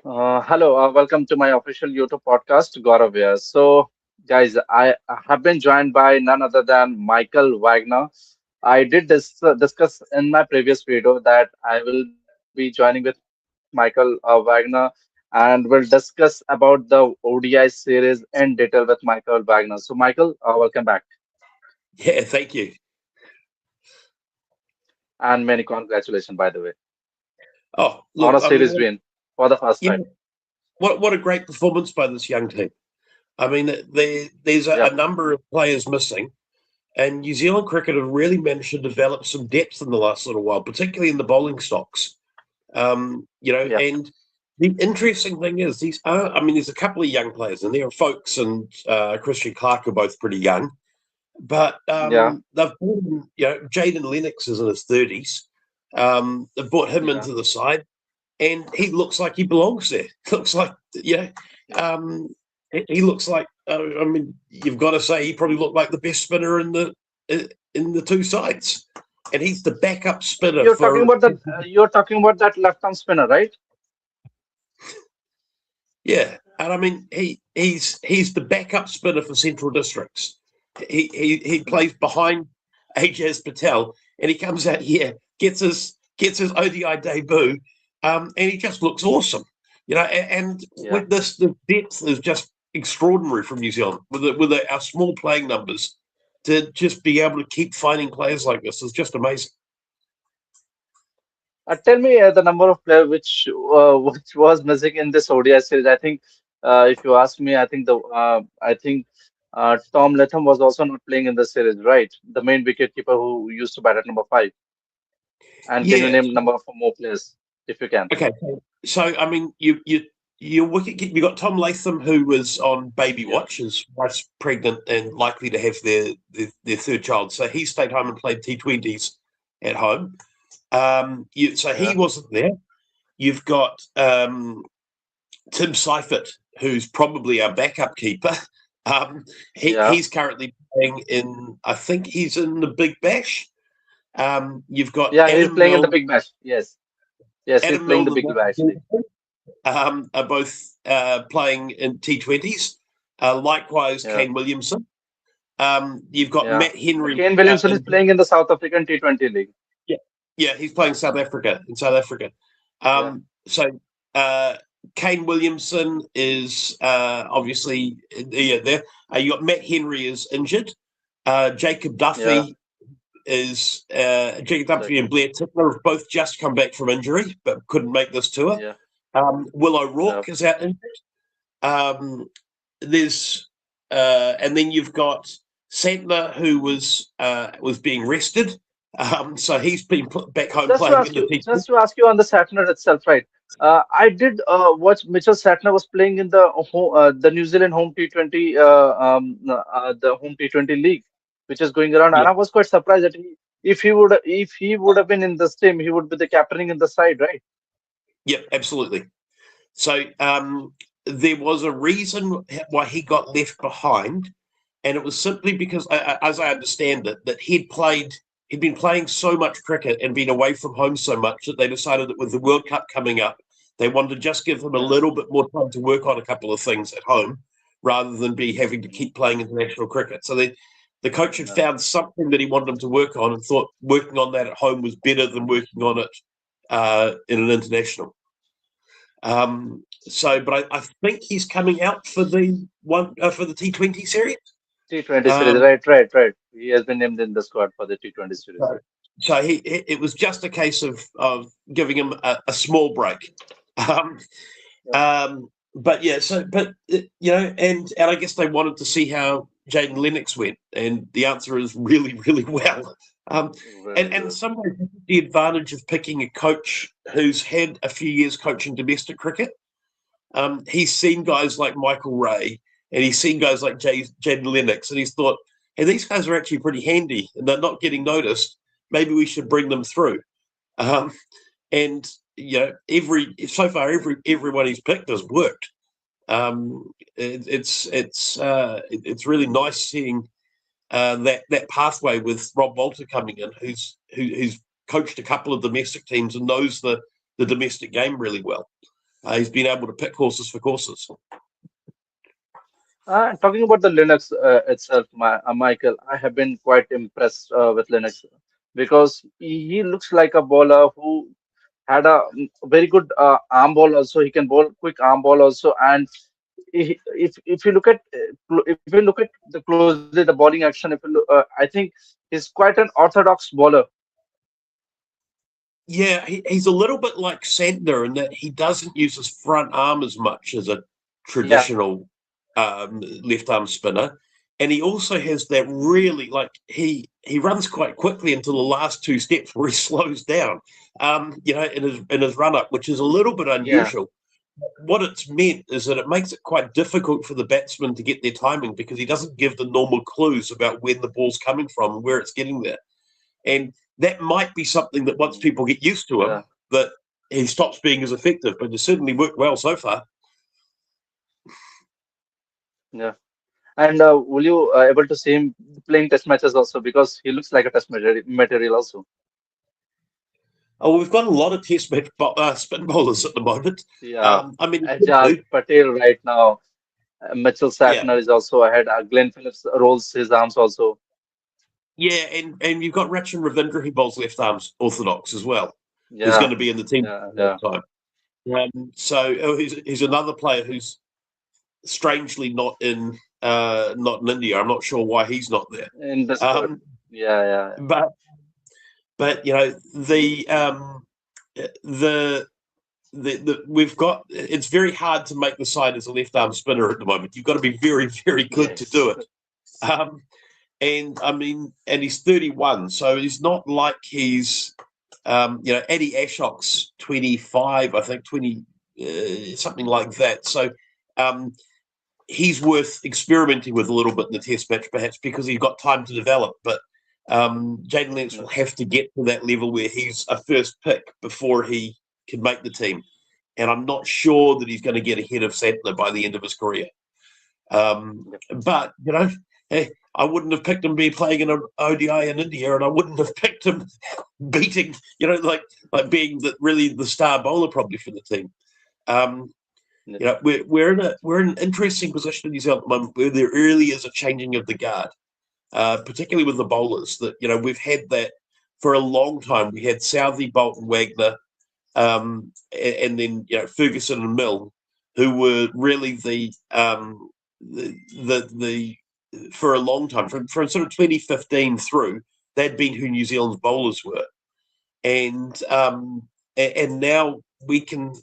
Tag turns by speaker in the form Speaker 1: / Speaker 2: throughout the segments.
Speaker 1: Hello, welcome to my official YouTube podcast, Gaurav here. So, guys, I have been joined by none other than Michael Wagner. I did discuss in my previous video that I will be joining with Michael Wagner and we'll discuss about the ODI series in detail with Michael Wagner. So, Michael, welcome back
Speaker 2: Yeah, thank you.
Speaker 1: and many congratulations, by the way,
Speaker 2: Oh,
Speaker 1: on
Speaker 2: look,
Speaker 1: a
Speaker 2: I mean,
Speaker 1: series win for the first
Speaker 2: yeah,
Speaker 1: time.
Speaker 2: what a great performance by this young team. I mean, there's a
Speaker 1: Yep,
Speaker 2: number of players missing, and New Zealand cricket have really managed to develop some depth in the last little while, particularly in the bowling stocks.
Speaker 1: yep,
Speaker 2: And the interesting thing is I mean, there's a couple of young players, and there are Folks and Christian Clark are both pretty young, but
Speaker 1: yeah,
Speaker 2: they've brought in, Jaden Lennox is in his 30s. They've brought him
Speaker 1: yeah.
Speaker 2: into the side and he looks like he belongs there. Looks like um, he looks like. I mean, you've got to say he probably looked like the best spinner in the two sides, and he's the backup spinner
Speaker 1: You're talking
Speaker 2: for.
Speaker 1: about that. You're talking about that left arm spinner, right?
Speaker 2: Yeah, and I mean he's the backup spinner for Central Districts. He plays behind Ajaz Patel, and he comes out here, gets his ODI debut, and he just looks awesome. And
Speaker 1: Yeah.
Speaker 2: with this, the depth is just extraordinary from New Zealand our small playing numbers. To just be able to keep finding players like this is just amazing.
Speaker 1: Tell me the number of players which which was missing in this ODI series. I think if you ask me, I think Tom Latham was also not playing in the series, right? The main wicketkeeper who used to bat at number five. And can you
Speaker 2: Yeah.
Speaker 1: name number of more players if you can?
Speaker 2: Okay. So I mean, your wicket you got Tom Latham who was on baby
Speaker 1: Yeah.
Speaker 2: watch, his wife's pregnant and likely to have their third child. So he stayed home and played T20s at home. So he
Speaker 1: Yeah.
Speaker 2: wasn't there. You've got Tim Seifert, who's probably our backup keeper. Um,
Speaker 1: Yeah.
Speaker 2: he's currently playing in. I think he's in the Big Bash. You've got
Speaker 1: Yeah. He's playing in the Big Bash. Yes. Yes. He's
Speaker 2: Adam
Speaker 1: playing the
Speaker 2: Milner,
Speaker 1: Big Bash League.
Speaker 2: are both playing in T20s. Likewise,
Speaker 1: Yeah.
Speaker 2: Kane Williamson. You've got
Speaker 1: Yeah.
Speaker 2: Matt Henry
Speaker 1: Kane
Speaker 2: out
Speaker 1: Williamson is
Speaker 2: in
Speaker 1: playing in the South African T20 League.
Speaker 2: yeah, yeah, he's playing South Africa in South Africa.
Speaker 1: Yeah.
Speaker 2: So Kane Williamson is obviously there. You got Matt Henry is injured. Jacob
Speaker 1: Yeah.
Speaker 2: Duffy is Jacob Duffy and
Speaker 1: Exactly.
Speaker 2: Blair Tickler have both just come back from injury, but couldn't make this tour.
Speaker 1: Yeah.
Speaker 2: Will
Speaker 1: Yeah.
Speaker 2: O'Rourke is out injured. Um, there's and then you've got Santner who was being rested. So he's been put back home playing in the T20.
Speaker 1: Just to ask you on the Satner itself, right? I did watch Mitchell Satner was playing in the New Zealand home T20 the home T20 league, which is going around,
Speaker 2: Yeah,
Speaker 1: and I was quite surprised that if he would have been in this team, he would be the captaining in the side, right?
Speaker 2: yep, absolutely. So there was a reason why he got left behind, and it was simply because, as I understand it, that he'd been playing so much cricket and been away from home so much that they decided that with the World Cup coming up, they wanted to just give him a
Speaker 1: Yeah.
Speaker 2: little bit more time to work on a couple of things at home, rather than be having to
Speaker 1: Mhm.
Speaker 2: keep playing international cricket. So the coach had
Speaker 1: Yeah.
Speaker 2: found something that he wanted him to work on and thought working on that at home was better than working on it in an international. But I think he's coming out for the one for the T20 series.
Speaker 1: T20 series,
Speaker 2: Um,
Speaker 1: right. He has been named in the squad for the T20 series.
Speaker 2: so so it was just a case of giving him a small break. Um,
Speaker 1: Yeah.
Speaker 2: but yeah, and I guess they wanted to see how Jaden Lennox went, and the answer is really, really well. Um, and
Speaker 1: Very
Speaker 2: and
Speaker 1: good.
Speaker 2: some ways the advantage of picking a coach who's had a few years coaching domestic cricket. He's seen guys like Michael Ray, and he's seen guys like Jaden Lennox, and he's thought, hey, these guys are actually pretty handy, and they're not getting noticed. Maybe we should bring them through. Um, and everyone he's picked has worked. It's really nice seeing that pathway with Rob Walter coming in, who's coached a couple of domestic teams and knows the domestic game really well. He's been able to pick horses for courses.
Speaker 1: Talking about the Linux itself, Michael, I have been quite impressed with Linux because he looks like a bowler who had a very good arm ball also. He can bowl quick arm ball also, and if you look at if you look at the closely the bowling action, if you look, I think he's quite an orthodox bowler.
Speaker 2: Yeah, he's a little bit like Santner in that he doesn't use his front arm as much as a
Speaker 1: Yeah,
Speaker 2: traditional left arm spinner, and he also has that really like he runs quite quickly until the last two steps where he slows down, in his run up, which is a little bit
Speaker 1: yeah,
Speaker 2: unusual. What it's meant is that it makes it quite difficult for the batsman to get their timing because he doesn't give the normal clues about when the ball's coming from and where it's getting there. And that might be something that once people get used to him,
Speaker 1: yeah,
Speaker 2: that he stops being as effective. But it's certainly worked well so far.
Speaker 1: yeah. And will you able to see him playing test matches also because he looks like a material also.
Speaker 2: Oh, we've got a lot of test match spin bowlers at the moment.
Speaker 1: Yeah,
Speaker 2: I mean,
Speaker 1: Ajaz Patel right now. Mitchell
Speaker 2: yeah,
Speaker 1: Safner is also ahead. Glenn Phillips rolls his arms also.
Speaker 2: yeah, and you've got Rachin Ravindra who bowls left arms orthodox as well, who's going
Speaker 1: Yeah,
Speaker 2: to be in the team
Speaker 1: yeah,
Speaker 2: for a
Speaker 1: yeah.
Speaker 2: long time. He's another player who's strangely not in India. I'm not sure why he's not there.
Speaker 1: In the squad.
Speaker 2: Um,
Speaker 1: Yeah, yeah,
Speaker 2: but but the we've got it's very hard to make the side as a left arm spinner at the moment. You've got to be very very good to do
Speaker 1: yes.
Speaker 2: it. Um, and I mean, and he's 31, so he's not like he's Eddie Ashok's 25, I think 20 something like that. So um, he's worth experimenting with a little bit in the test match, perhaps because he's got time to develop. But Jaden Lennox will have to get to that level where he's a first pick before he can make the team. And I'm not sure that he's going to get ahead of Santner by the end of his career. But hey, I wouldn't have picked him be playing in an ODI in India, and I wouldn't have picked him beating, like being really the star bowler probably for the team. Um, we're in an interesting position in New Zealand at the moment where there really is a changing of the guard, particularly with the bowlers. That we've had that for a long time. We had Southey, Bolton, Wagner, and then Ferguson and Mill, who were really the for a long time from sort of 2015 through. They'd been who New Zealand's bowlers were, and now we can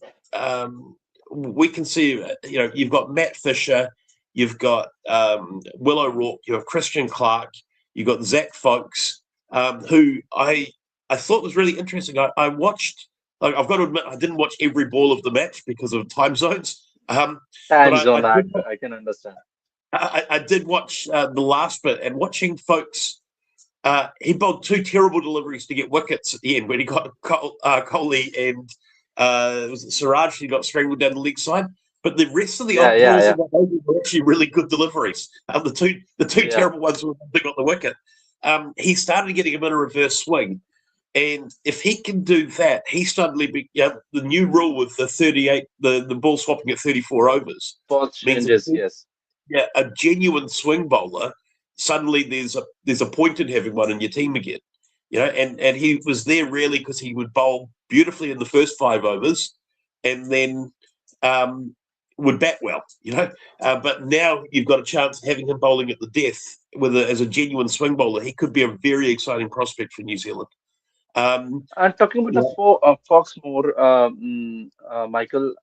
Speaker 2: see, you've got Matt Fisher, you've got Will O'Rourke, you have Christian Clark, you've got Zach Folkes, who I thought was really interesting. I watched, like, I've got to admit, I didn't watch every ball of the match because of time zones, but
Speaker 1: Time zone, I can understand.
Speaker 2: I did watch the last bit, and watching Folkes. He bowled two terrible deliveries to get wickets at the end when he got Kohli and was it Siraj who got strangled down the leg side. But the rest of the
Speaker 1: Yeah,
Speaker 2: odd
Speaker 1: yeah,
Speaker 2: balls
Speaker 1: yeah,
Speaker 2: were actually really good deliveries. The two
Speaker 1: yeah.
Speaker 2: terrible ones were they got the wicket. He started getting him in a reverse swing, and if he can do that, he suddenly the new rule with the 38, the ball swapping at 34 overs
Speaker 1: Both
Speaker 2: means
Speaker 1: changes, yes.
Speaker 2: a genuine swing bowler, suddenly there's a point in having one in your team again. And he was there really because he would bowl beautifully in the first 5 overs, and then would bat well. But now you've got a chance of having him bowling at the death as a genuine swing bowler. He could be a very exciting prospect for New Zealand.
Speaker 1: And talking about the
Speaker 2: Yeah.
Speaker 1: Foxmore, Michael,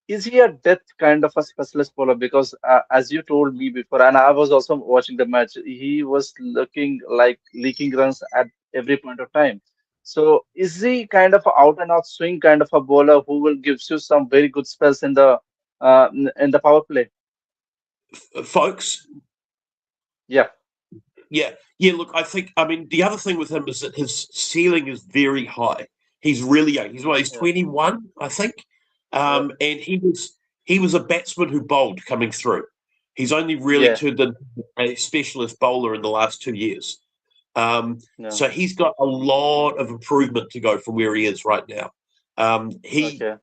Speaker 1: is he a death kind of a specialist bowler? Because as you told me before, and I was also watching the match, he was looking like leaking runs at every point of time. So is he kind of a out and out swing kind of a bowler who will gives you some very good spells in the power play?
Speaker 2: Folks,
Speaker 1: Yeah,
Speaker 2: yeah. Look, I mean, the other thing with him is that his ceiling is very high. He's really young. He's
Speaker 1: yeah,
Speaker 2: 21, I think,
Speaker 1: yeah,
Speaker 2: and he was a batsman who bowled coming through. He's only really
Speaker 1: yeah,
Speaker 2: turned into a specialist bowler in the last 2 years.
Speaker 1: yeah.
Speaker 2: So he's got a lot of improvement to go from where he is right now. He
Speaker 1: Okay,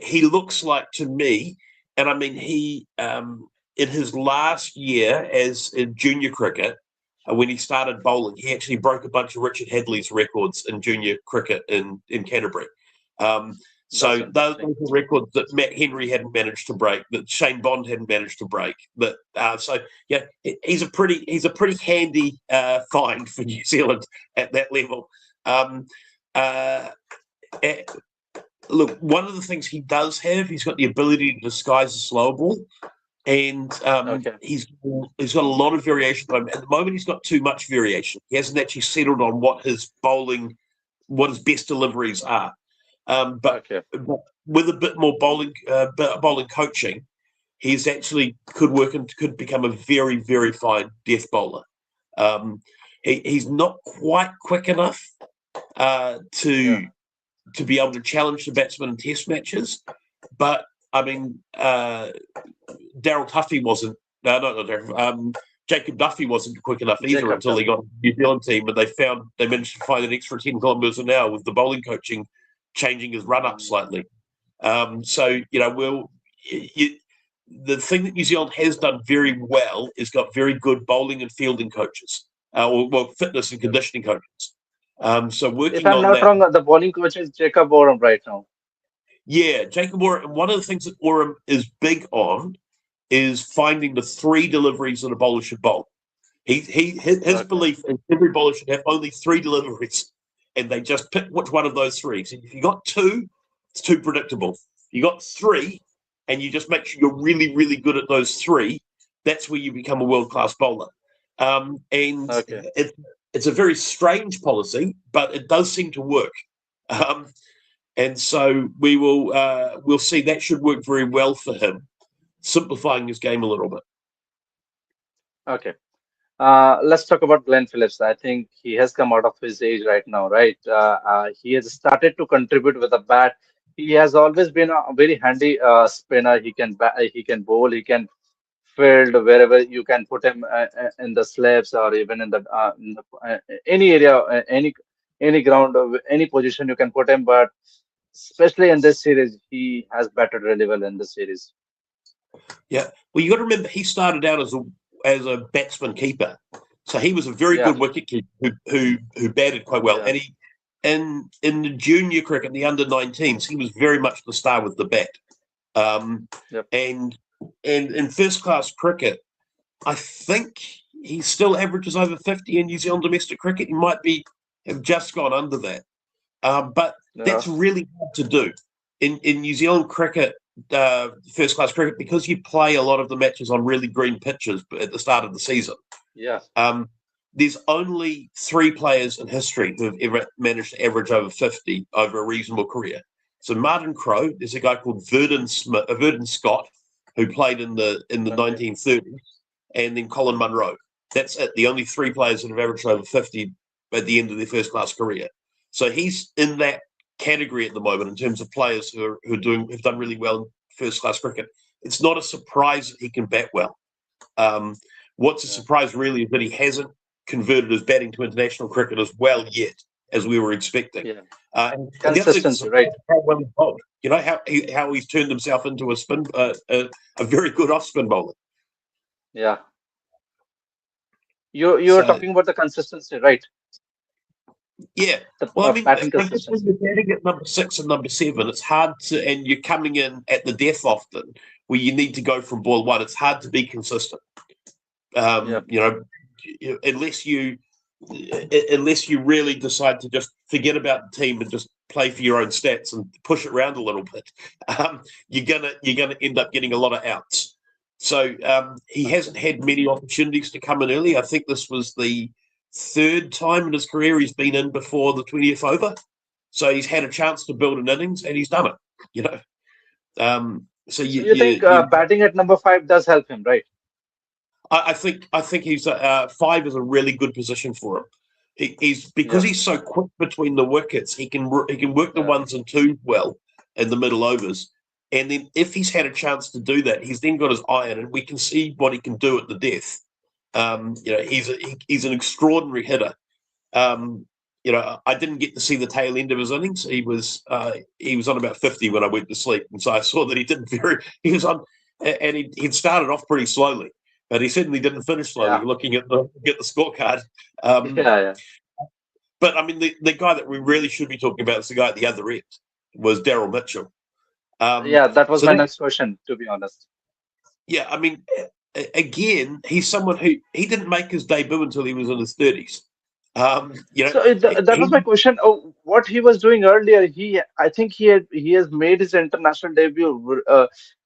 Speaker 2: he looks like to me, and I mean he in his last year as in junior cricket, when he started bowling, he actually broke a bunch of Richard Hadley's records in junior cricket in Canterbury.
Speaker 1: That's
Speaker 2: So those
Speaker 1: interesting.
Speaker 2: are records that Matt Henry hadn't managed to break, that Shane Bond hadn't managed to break. But so yeah, he's a pretty handy find for New Zealand at that level. Um, uh, eh, Look, one of the things he does have, he's got the ability to disguise a slower ball, and
Speaker 1: Okay.
Speaker 2: he's got a lot of variation. At the moment, he's got too much variation. He hasn't actually settled on what his best deliveries are. But
Speaker 1: Okay.
Speaker 2: with a bit more bowling coaching, he's actually could work and could become a very, very fine death bowler. He's not quite quick enough
Speaker 1: Yeah.
Speaker 2: to be able to challenge the batsman in test matches, but I mean, Daryl Tuffy wasn't. No, not Daryl. Jacob Duffy wasn't quick enough either
Speaker 1: Jacob
Speaker 2: until he
Speaker 1: Duffy.
Speaker 2: got to the New Zealand team, and they managed to find an extra 10 kilometres an hour with the bowling coaching changing his run up
Speaker 1: Mm,
Speaker 2: slightly. So the thing that New Zealand has done very well is got very good bowling and fielding coaches, or fitness and
Speaker 1: yep.
Speaker 2: conditioning coaches. So
Speaker 1: If
Speaker 2: working
Speaker 1: I'm
Speaker 2: on
Speaker 1: not
Speaker 2: that.
Speaker 1: wrong, the bowling coach is Jacob Oram right now.
Speaker 2: Yeah, Jacob Oram. And one of the things that Oram is big on is finding the three deliveries that a bowler should bowl. His
Speaker 1: Okay.
Speaker 2: belief is every bowler should have only three deliveries, and they just pick which one of those three. So if you got two, it's too predictable. You got three, and you just make sure you're really, really good at those three. That's where you become a world class bowler. And
Speaker 1: Okay.
Speaker 2: it's a very strange policy, but it does seem to work. Um, and so we'll see. That should work very well for him, simplifying his game a little bit.
Speaker 1: Okay. Let's talk about Glenn Phillips. I think he has come out of his age right now, right? He has started to contribute with a bat. He has always been a very handy spinner. He can bowl, he can field wherever you can put him in the slabs or even in the any area, any ground, any position you can put him. But especially in this series, he has batted really well in this series.
Speaker 2: Yeah. Well, you got to remember he started out as a batsman keeper, so he was a very
Speaker 1: Yeah,
Speaker 2: good wicket keeper who batted quite well.
Speaker 1: yeah,
Speaker 2: And he in the junior cricket, the under-19s, he was very much the star with the bat. Um,
Speaker 1: yep,
Speaker 2: and and in first class cricket, I think he still averages over 50 in New Zealand domestic cricket. He might have just gone under that. But
Speaker 1: yeah,
Speaker 2: that's really hard to do in New Zealand cricket, first class cricket, because you play a lot of the matches on really green pitches at the start of the season.
Speaker 1: yeah.
Speaker 2: Um, there's only three players in history who have ever managed to average over 50 over a reasonable career. So Martin Crowe, there's a guy called Verdon Scott, who played in the
Speaker 1: Okay,
Speaker 2: 1930s, and then Colin Munro. That's it. The only three players that have averaged over 50 at the end of their first class career. So he's in that category at the moment in terms of players who've done really well in first class cricket. It's not a surprise that he can bat well. Um, what's a
Speaker 1: yeah,
Speaker 2: surprise really is that he hasn't converted his batting to international cricket as well yet as we were expecting.
Speaker 1: yeah.
Speaker 2: And the other thing that's
Speaker 1: Consistency, right?
Speaker 2: surprising is how well he's bowled. You know how he's turned himself into a very good off spin bowler.
Speaker 1: Yeah. You were
Speaker 2: So
Speaker 1: talking about the consistency, right?
Speaker 2: yeah,
Speaker 1: The
Speaker 2: well, I mean,
Speaker 1: batting
Speaker 2: I guess when
Speaker 1: consistency.
Speaker 2: you're batting at number 6 and number 7, it's hard to, and you're coming in at the death often, where you need to go from ball one. It's hard to be consistent.
Speaker 1: Yeah,
Speaker 2: You know, unless you really decide to just forget about the team and just play for your own stats and push it around a little bit, you're gonna end up getting a lot of outs. So he
Speaker 1: okay.
Speaker 2: hasn't had many opportunities to come in early. I think this was the third time in his career he's been in before the 20th over. So he's had a chance to build an innings and he's done it. You know, so
Speaker 1: So you think batting at number five does help him, right?
Speaker 2: I think he's 5 is a really good position for him. He's because
Speaker 1: Yeah,
Speaker 2: he's so quick between the wickets. He can work the
Speaker 1: yeah,
Speaker 2: ones and twos well in the middle overs, and then if he's had a chance to do that, he's then got his iron, and we can see what he can do at the death. He's an extraordinary hitter. Um, I didn't get to see the tail end of his innings. He was on about 50 when I went to sleep, and so I saw that he was on, and he'd started off pretty slowly, but he certainly didn't finish slowly.
Speaker 1: Yeah,
Speaker 2: Looking at the scorecard,
Speaker 1: yeah, yeah,
Speaker 2: but I mean the guy that we really should be talking about is the guy at the other end was Daryl Mitchell. Um,
Speaker 1: yeah. That was
Speaker 2: so
Speaker 1: my
Speaker 2: that
Speaker 1: next question, to be honest.
Speaker 2: yeah, I mean, again, he's someone who he didn't make his debut until he was in his 30s.
Speaker 1: So that was my question. Oh, what he was doing earlier, I think he has made his international debut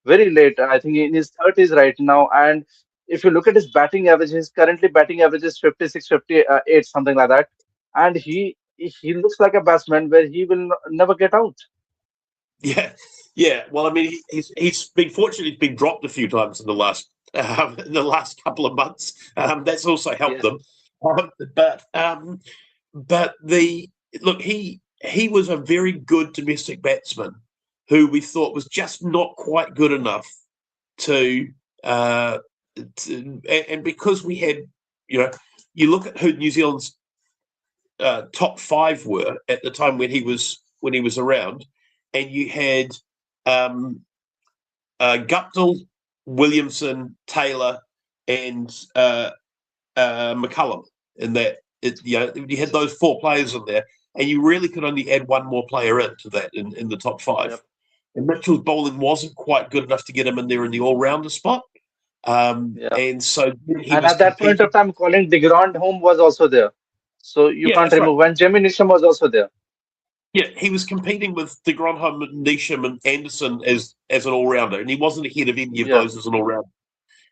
Speaker 1: very late. I think in his 30s right now. And if you look at his batting average, his currently batting average is 56, 58, something like that. And he looks like a batsman where he will never get out.
Speaker 2: Yeah, yeah. Well, I mean, he's been fortunately been dropped a few times in the last couple of months. That's also helped
Speaker 1: Yes.
Speaker 2: them. Um, but but the look, he was a very good domestic batsman who we thought was just not quite good enough to, uh, and because we had, you know, you look at who New Zealand's top five were at the time when he was around, and you had um, Guptill, Williamson, Taylor, and McCullum. In that, you had those four players in there, and you really could only add one more player into that in the top five.
Speaker 1: Yep.
Speaker 2: And Mitchell's bowling wasn't quite good enough to get him in there in the all-rounder spot.
Speaker 1: Yeah.
Speaker 2: And so he
Speaker 1: And
Speaker 2: was
Speaker 1: at that point of
Speaker 2: competing.
Speaker 1: time, Colin de Grand home was also there. So you
Speaker 2: Yeah,
Speaker 1: can't
Speaker 2: that's right.
Speaker 1: remove. When Jamie Nisham was also there.
Speaker 2: Yeah, he was competing with de Grandhomme, Neesham, and Anderson as an all-rounder, and he wasn't ahead of any of
Speaker 1: Yeah.
Speaker 2: those as an all-rounder.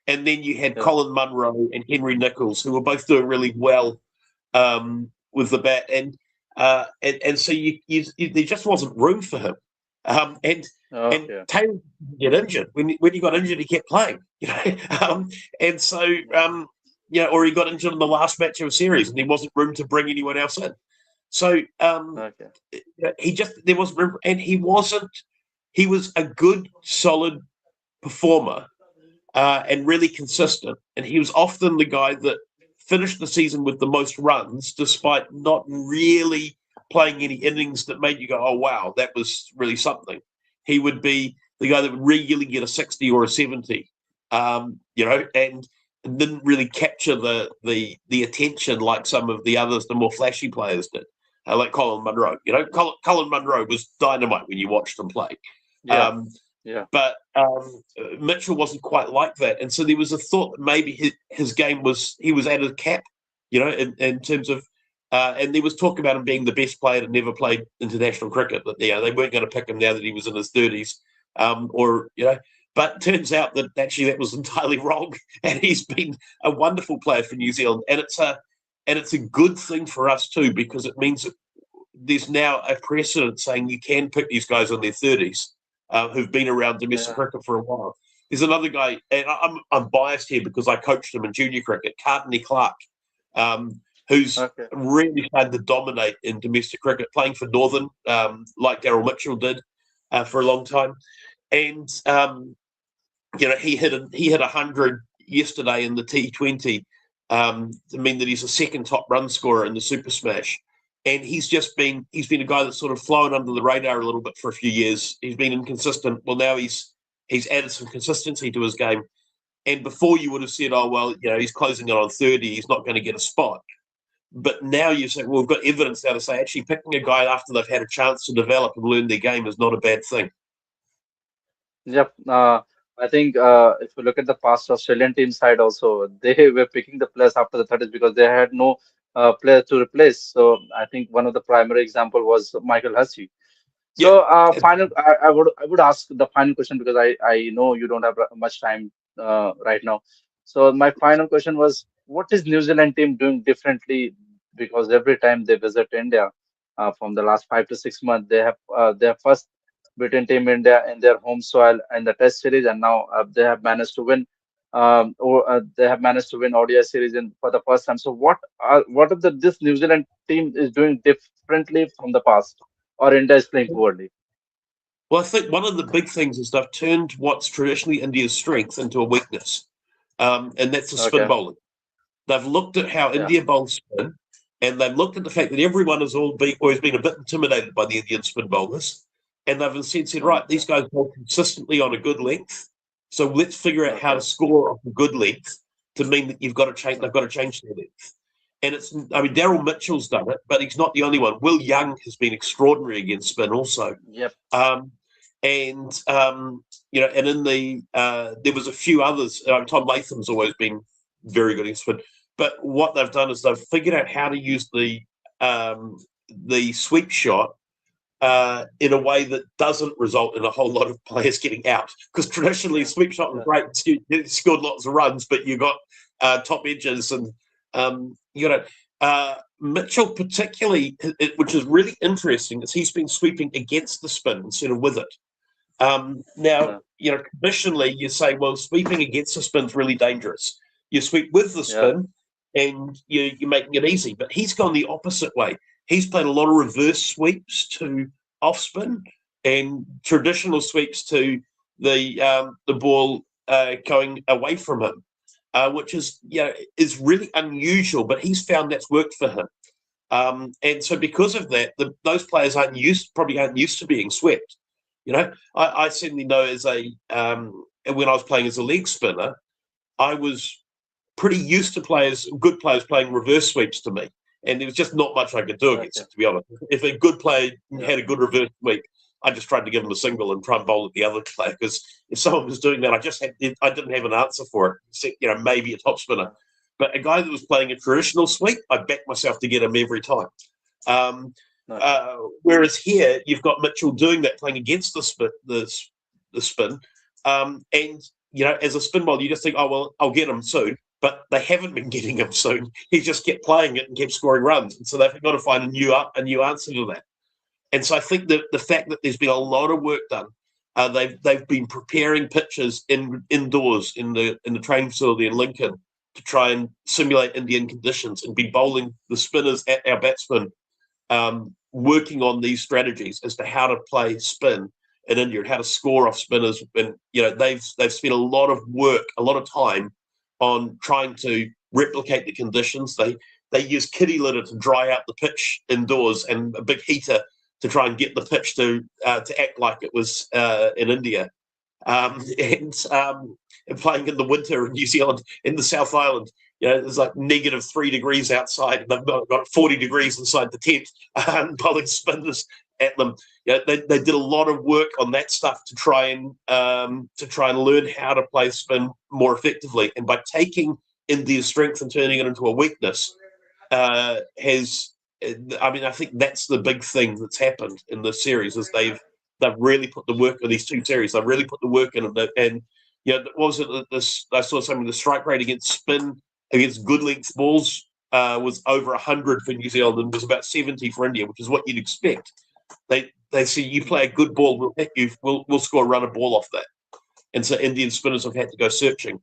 Speaker 2: And then you had
Speaker 1: Yeah.
Speaker 2: Colin Munro and Henry Nichols, who were both doing really well with the bat, and so there just wasn't room for him. And
Speaker 1: Okay.
Speaker 2: Taylor didn't get injured. When he got injured, he kept playing. And so or he got injured in the last match of a series, and there wasn't room to bring anyone else in. So
Speaker 1: Okay.
Speaker 2: he just there wasn't room, and he wasn't. He was a good, solid performer and really consistent. And he was often the guy that finished the season with the most runs, despite not really playing any innings that made you go, "Oh wow, that was really something." He would be the guy that would regularly get a 60 or a 70, and didn't really capture the attention like some of the others, the more flashy players did. Like Colin Munro. Colin Munro was dynamite when you watched him play.
Speaker 1: Yeah.
Speaker 2: Um,
Speaker 1: Yeah.
Speaker 2: but Mitchell wasn't quite like that, and so there was a thought that maybe his game he was at a cap, in terms of, and there was talk about him being the best player that never played international cricket. That they weren't going to pick him now that he was in his 30s, or But turns out that actually that was entirely wrong, and he's been a wonderful player for New Zealand, and it's a good thing for us too, because it means that there's now a precedent saying you can pick these guys in their 30s who've been around domestic
Speaker 1: Yeah.
Speaker 2: cricket for a while. There's another guy, and I'm biased here because I coached him in junior cricket, Cartney Clark, who's
Speaker 1: Okay.
Speaker 2: really started to dominate in domestic cricket, playing for Northern, like Daryl Mitchell did for a long time. And he hit 100 yesterday in the T20 to mean that he's the second top run scorer in the Super Smash. And he's been a guy that's sort of flown under the radar a little bit for a few years. He's been inconsistent. Well, now he's added some consistency to his game. And before you would have said, oh well, he's closing it on 30, he's not going to get a spot. But now you say, well, we've got evidence now to say actually picking a guy after they've had a chance to develop and learn their game is not a bad thing.
Speaker 1: Yep. I think if you look at the past Australian team side also, they were picking the players after the 30s because they had no player to replace. So I think one of the primary example was Michael Hussey.
Speaker 2: Yeah.
Speaker 1: So final, I would ask the final question because I know you don't have much time right now. So my final question was, what is New Zealand team doing differently? Because every time they visit India, from the last 5 to 6 months, they have their first beaten Team India in their home soil in the Test series, and now they have managed to win. They have managed to win ODI series for the first time. So what of this New Zealand team is doing differently from the past, or India is playing poorly?
Speaker 2: Well, I think one of the big things is they've turned what's traditionally India's strength into a weakness, and that's the spin
Speaker 1: Okay.
Speaker 2: bowling. They've looked at how
Speaker 1: Yeah.
Speaker 2: India bowls spin, and they've looked at the fact that everyone has always been a bit intimidated by the Indian spin bowlers, and they've instead said, right,
Speaker 1: Okay.
Speaker 2: these guys bowl consistently on a good length, so let's figure out how to
Speaker 1: Okay.
Speaker 2: score off a good length to mean that you've got to change. They've got to change their length. And I mean, Daryl Mitchell's done it, but he's not the only one. Will Young has been extraordinary against spin also.
Speaker 1: Yep.
Speaker 2: Um, and and in there was a few others. Tom Latham's always been very good against spin. But what they've done is they've figured out how to use the sweep shot in a way that doesn't result in a whole lot of players getting out. Because traditionally, sweep shot was great. You scored lots of runs, but you got top edges and Mitchell particularly, which is really interesting, is he's been sweeping against the spin instead of with it. Now,
Speaker 1: Yeah.
Speaker 2: traditionally you say, well, sweeping against the spin is really dangerous. You sweep with the
Speaker 1: Yeah.
Speaker 2: spin and you're making it easy. But he's gone the opposite way. He's played a lot of reverse sweeps to off spin and traditional sweeps to the ball going away from him, which is really unusual. But he's found that's worked for him. And so because of that, those players probably aren't used to being swept. I certainly know when I was playing as a leg spinner, I was pretty used to good players playing reverse sweeps to me. And there was just not much I could do against
Speaker 1: Okay.
Speaker 2: it, to be honest. If a good player
Speaker 1: Yeah.
Speaker 2: had a good reverse sweep, I just tried to give him a single and try and bowl at the other player. Because if someone was doing that, I didn't have an answer for it. Except, maybe a top spinner. But a guy that was playing a traditional sweep, I backed myself to get him every time. Um,
Speaker 1: Okay.
Speaker 2: Whereas here, you've got Mitchell doing that, playing against the spin. And, as a spin bowler, you just think, oh, well, I'll get him soon. But they haven't been getting him soon. He just kept playing it and kept scoring runs. And so they've got to find a new answer to that. And so I think that the fact that there's been a lot of work done, they've been preparing pitches indoors in the training facility in Lincoln to try and simulate Indian conditions and be bowling the spinners at our batsmen, working on these strategies as to how to play spin in India and how to score off spinners. And they've spent a lot of work, a lot of time on trying to replicate the conditions. They use kitty litter to dry out the pitch indoors and a big heater to try and get the pitch to act like it was in India. And playing in the winter in New Zealand, in the South Island, there's like -3 degrees outside, and they've got 40 degrees inside the tent, and bowling spinners at them. They did a lot of work on that stuff to try and learn how to play spin more effectively. And by taking India's strength and turning it into a weakness, I think that's the big thing that's happened in this series is they've really put the work in these two series. They've really put the work in, and what was it? I saw something. The strike rate against spin against good length balls was over 100 for New Zealand and was about 70 for India, which is what you'd expect. They say you play a good ball, we'll hit you, we'll score a run of ball off that. And so Indian spinners have had to go searching.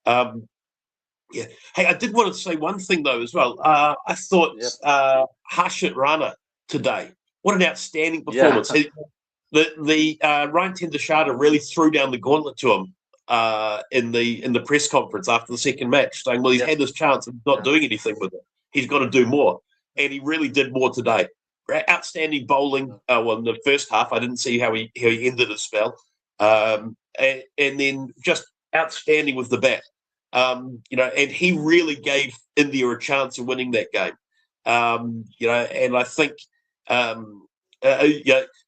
Speaker 2: Yeah. Hey, I did want to say one thing though as well. I thought
Speaker 1: Yep.
Speaker 2: Harshit Rana today. What an outstanding
Speaker 1: Yeah.
Speaker 2: performance! Ryan Tendershada really threw down the gauntlet to him in the press conference after the second match, saying, "Well, he's
Speaker 1: Yep.
Speaker 2: had his chance and not
Speaker 1: Yeah.
Speaker 2: doing anything with it. He's got to do more," and he really did more today. Outstanding bowling. Well, in the first half, I didn't see how he ended his spell, and then just outstanding with the bat. And he really gave India a chance of winning that game. And I think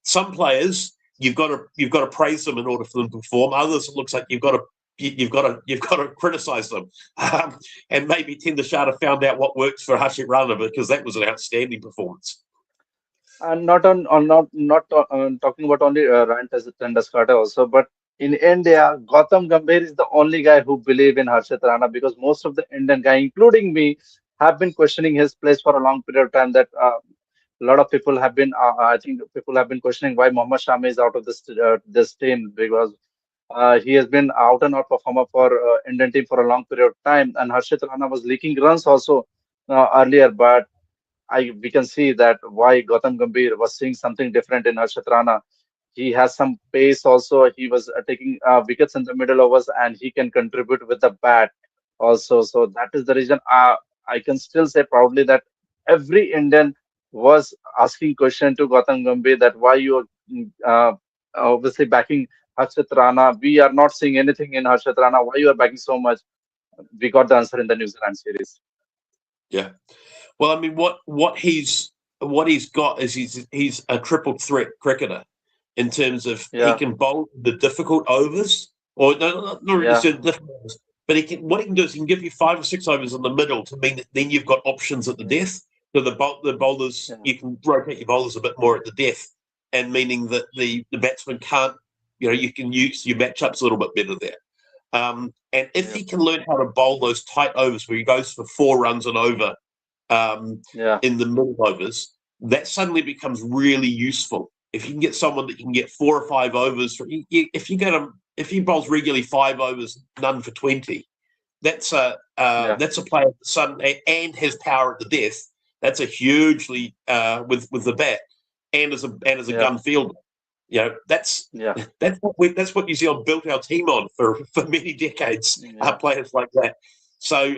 Speaker 2: some players you've got to praise them in order for them to perform. Others, it looks like you've got to criticise them. And maybe Tendershada found out what works for Harshit Rana because that was an outstanding performance.
Speaker 1: And not talking about only Ryan Tendaskata also, but in India, Gautam Gambhir is the only guy who believe in Harshit Rana because most of the Indian guy, including me, have been questioning his place for a long period of time. That a lot of people have been, I think, people have been questioning why Mohammad Shami is out of this team because he has been out and out performer for Indian team for a long period of time, and Harshit Rana was leaking runs also earlier, but we can see that why Gautam Gambhir was seeing something different in Harshit Rana. He has some pace also. He was taking wickets in the middle overs and he can contribute with the bat also. So that is the reason I can still say proudly that every Indian was asking question to Gautam Gambhir that why you are obviously backing Harshit Rana. We are not seeing anything in Harshit Rana. Why you are backing so much? We got the answer in the New Zealand series.
Speaker 2: Yeah. Well, I mean, what he's got is he's a triple threat cricketer in terms of he
Speaker 1: Yeah,
Speaker 2: can bowl the difficult overs, or no, not really
Speaker 1: yeah,
Speaker 2: the difficult overs, but what he can do is he can give you 5 or 6 overs in the middle to mean that then you've got options at the
Speaker 1: yeah,
Speaker 2: death. So the bowlers,
Speaker 1: yeah,
Speaker 2: you can rotate your bowlers a bit more at the death, and meaning that the batsman can't, you can use your matchups a little bit better there. And if
Speaker 1: yeah,
Speaker 2: he can learn how to bowl those tight overs where he goes for 4 runs and over, um,
Speaker 1: yeah,
Speaker 2: in the middle overs, that suddenly becomes really useful. If you can get someone that you can get 4 or 5 overs, if he bowls regularly 5 overs, none for 20,
Speaker 1: yeah,
Speaker 2: that's a player that suddenly and has power at the death. That's a hugely with the bat and as a
Speaker 1: yeah,
Speaker 2: gun fielder. That's
Speaker 1: yeah,
Speaker 2: that's what New Zealand built our team on for many decades.
Speaker 1: yeah,
Speaker 2: Players like that. So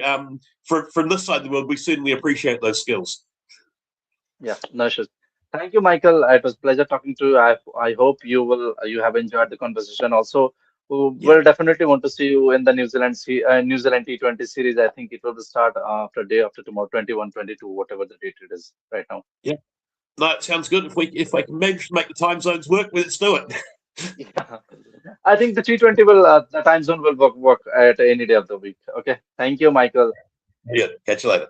Speaker 2: from this side of the world, we certainly appreciate those skills.
Speaker 1: yeah. No issues. Thank you, Michael. It was pleasure talking to you. I hope you have enjoyed the conversation. Also,
Speaker 2: Yeah,
Speaker 1: we'll definitely want to see you in the New Zealand T20 series. I think it will start after day after tomorrow, 21, 22, whatever the date it is right now.
Speaker 2: yeah. No, it sounds good. If we can manage to make the time zones work, let's do it.
Speaker 1: Yeah. I think the T20 the time zone will work at any day of the week. Okay. Thank you, Michael.
Speaker 2: Yeah, catch you later.